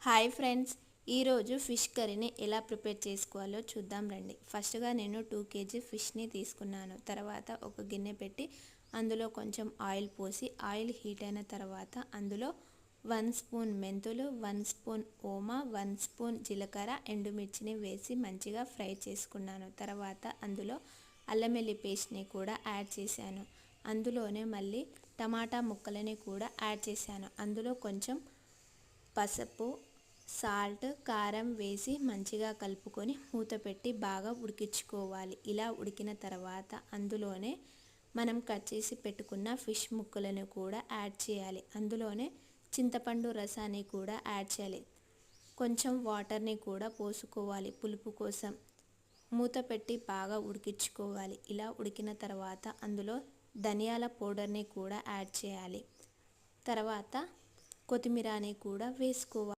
Hi friends, ఈరోజు fish కర్రీని ఎలా ప్రిపేర్ చేసుకోవాలో చూద్దాం రండి. ఫస్ట్గా నేను 2 kg ఫిష్ని తీసుకున్నాను. తర్వాత ఒక గిన్నె పెట్టి అందులో కొంచెం ఆయిల్ పోసి ఆయిల్ హీట్ అయిన తర్వాత అందులో 1 స్పూన్ మెంతులు, 1 స్పూన్ ఓమా, 1 స్పూన్ జీలకర్ర, ఎండుమిర్చిని వేసి మంచిగా ఫ్రై చేసుకున్నాను. తర్వాత అందులో అల్లం వెల్లుల్లి పేస్ట్ని కూడా యాడ్ చేశాను. అందులోనే మళ్ళీ టమాటా ముక్కలని కూడా యాడ్ చేశాను. అందులో కొంచెం పసుపు, సాల్ట్, కారం వేసి మంచిగా కలుపుకొని మూత పెట్టి బాగా ఉడికించుకోవాలి. ఇలా ఉడికిన తర్వాత అందులోనే మనం కట్ చేసి పెట్టుకున్న ఫిష్ ముక్కలను కూడా యాడ్ చేయాలి. అందులోనే చింతపండు రసాన్ని కూడా యాడ్ చేయాలి. కొంచెం వాటర్ని కూడా పోసుకోవాలి పులుపు కోసం. మూత పెట్టి బాగా ఉడికించుకోవాలి. ఇలా ఉడికిన తర్వాత అందులో ధనియాల పౌడర్ని కూడా యాడ్ చేయాలి. తర్వాత కొత్తిమీరని కూడా వేసుకోవాలి.